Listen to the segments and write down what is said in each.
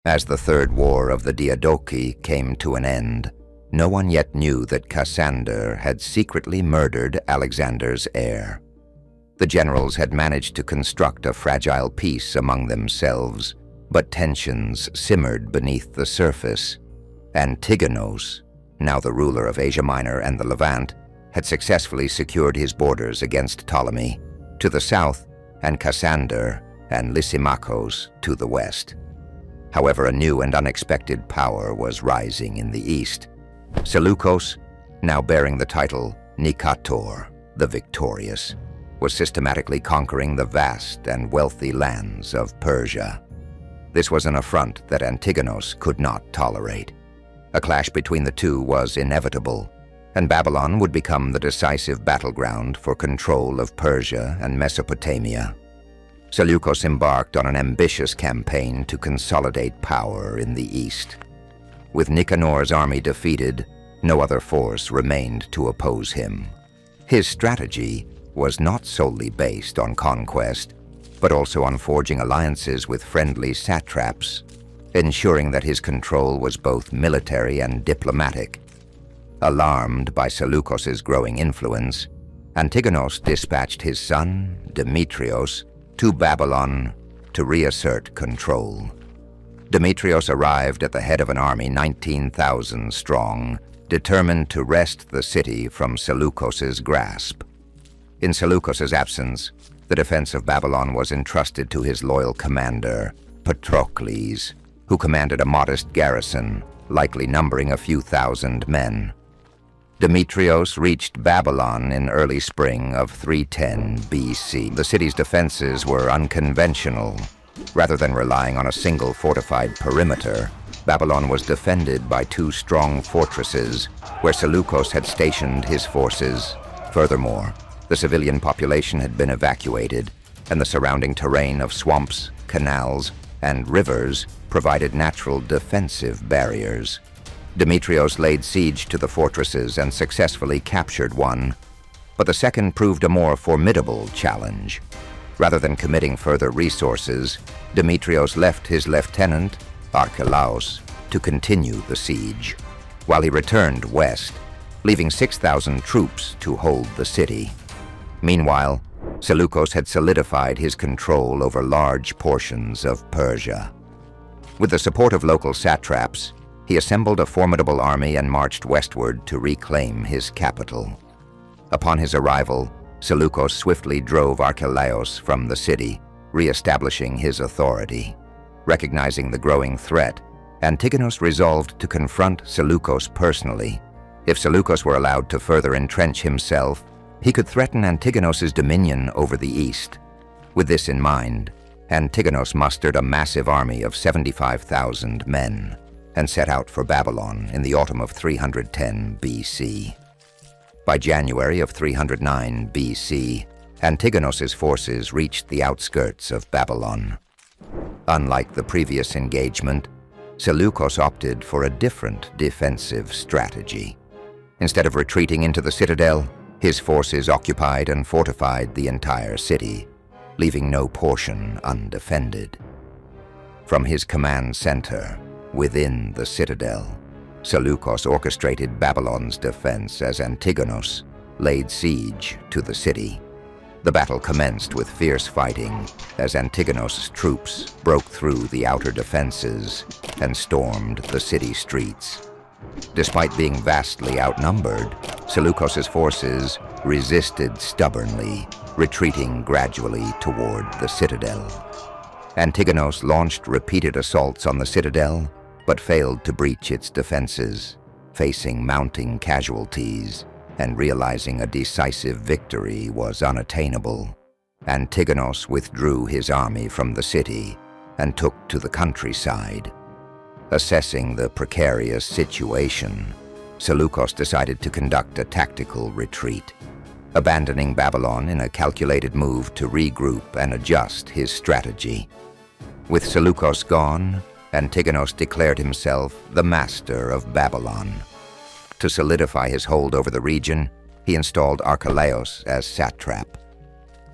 As the Third War of the Diadochi came to an end, no one yet knew that Cassander had secretly murdered Alexander's heir. The generals had managed to construct a fragile peace among themselves, but tensions simmered beneath the surface. Antigonus, now the ruler of Asia Minor and the Levant, had successfully secured his borders against Ptolemy to the south and Cassander and Lysimachos to the west. However, a new and unexpected power was rising in the east. Seleucus, now bearing the title Nicator, the Victorious, was systematically conquering the vast and wealthy lands of Persia. This was an affront that Antigonus could not tolerate. A clash between the two was inevitable, and Babylon would become the decisive battleground for control of Persia and Mesopotamia. Seleucus embarked on an ambitious campaign to consolidate power in the east. With Nicanor's army defeated, no other force remained to oppose him. His strategy was not solely based on conquest, but also on forging alliances with friendly satraps, ensuring that his control was both military and diplomatic. Alarmed by Seleucus's growing influence, Antigonus dispatched his son, Demetrios, to Babylon to reassert control. Demetrios arrived at the head of an army 19,000 strong, determined to wrest the city from Seleucus's grasp. In Seleucus's absence, the defense of Babylon was entrusted to his loyal commander, Patroclus, who commanded a modest garrison, likely numbering a few thousand men. Demetrios reached Babylon in early spring of 310 BC. The city's defenses were unconventional. Rather than relying on a single fortified perimeter, Babylon was defended by two strong fortresses where Seleucus had stationed his forces. Furthermore, the civilian population had been evacuated, and the surrounding terrain of swamps, canals, and rivers provided natural defensive barriers. Demetrios laid siege to the fortresses and successfully captured one, but the second proved a more formidable challenge. Rather than committing further resources, Demetrios left his lieutenant, Archelaus, to continue the siege, while he returned west, leaving 6,000 troops to hold the city. Meanwhile, Seleucus had solidified his control over large portions of Persia. With the support of local satraps, he assembled a formidable army and marched westward to reclaim his capital. Upon his arrival, Seleucus swiftly drove Archelaus from the city, re-establishing his authority. Recognizing the growing threat, Antigonus resolved to confront Seleucus personally. If Seleucus were allowed to further entrench himself, he could threaten Antigonus's dominion over the east. With this in mind, Antigonus mustered a massive army of 75,000 men and set out for Babylon in the autumn of 310 BC. By January of 309 BC, Antigonus's forces reached the outskirts of Babylon. Unlike the previous engagement, Seleucus opted for a different defensive strategy. Instead of retreating into the citadel, his forces occupied and fortified the entire city, leaving no portion undefended. From his command center, within the citadel, Seleucus orchestrated Babylon's defense as Antigonus laid siege to the city. The battle commenced with fierce fighting as Antigonus's troops broke through the outer defenses and stormed the city streets. Despite being vastly outnumbered, Seleucus's forces resisted stubbornly, retreating gradually toward the citadel. Antigonus launched repeated assaults on the citadel, but failed to breach its defenses, facing mounting casualties and realizing a decisive victory was unattainable. Antigonus withdrew his army from the city and took to the countryside. Assessing the precarious situation, Seleucus decided to conduct a tactical retreat, abandoning Babylon in a calculated move to regroup and adjust his strategy. With Seleucus gone, Antigonus declared himself the master of Babylon. To solidify his hold over the region, he installed Archelaus as satrap,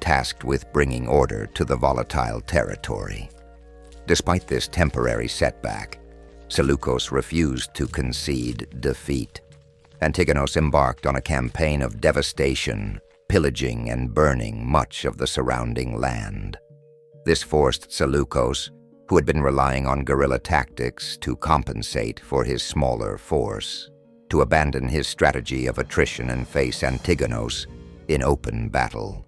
tasked with bringing order to the volatile territory. Despite this temporary setback, Seleucus refused to concede defeat. Antigonus embarked on a campaign of devastation, pillaging and burning much of the surrounding land. This forced Seleucus, who had been relying on guerrilla tactics to compensate for his smaller force, to abandon his strategy of attrition and face Antigonus in open battle.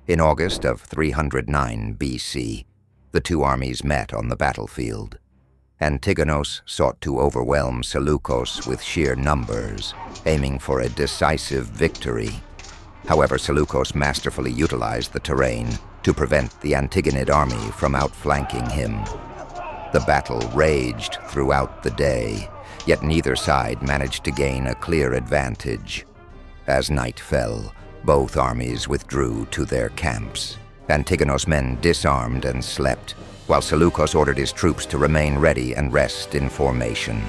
In August of 309 BC, the two armies met on the battlefield. Antigonus sought to overwhelm Seleucus with sheer numbers, aiming for a decisive victory. However, Seleucus masterfully utilized the terrain to prevent the Antigonid army from outflanking him. The battle raged throughout the day, yet neither side managed to gain a clear advantage. As night fell, both armies withdrew to their camps. Antigonus' men disarmed and slept, while Seleucus ordered his troops to remain ready and rest in formation.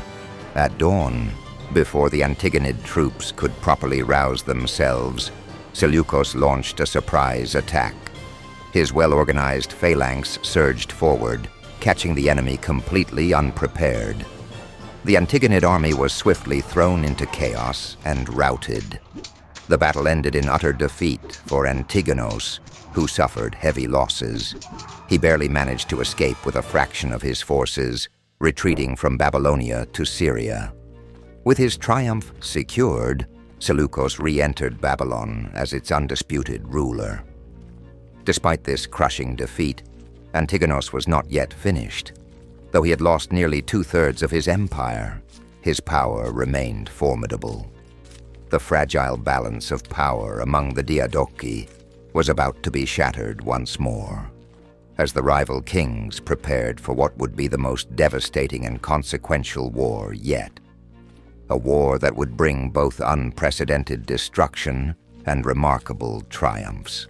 At dawn, before the Antigonid troops could properly rouse themselves, Seleucus launched a surprise attack. His well-organized phalanx surged forward, catching the enemy completely unprepared. The Antigonid army was swiftly thrown into chaos and routed. The battle ended in utter defeat for Antigonus, who suffered heavy losses. He barely managed to escape with a fraction of his forces, retreating from Babylonia to Syria. With his triumph secured, Seleucus re-entered Babylon as its undisputed ruler. Despite this crushing defeat, Antigonus was not yet finished. Though he had lost nearly two-thirds of his empire, his power remained formidable. The fragile balance of power among the Diadochi was about to be shattered once more, as the rival kings prepared for what would be the most devastating and consequential war yet. A war that would bring both unprecedented destruction and remarkable triumphs.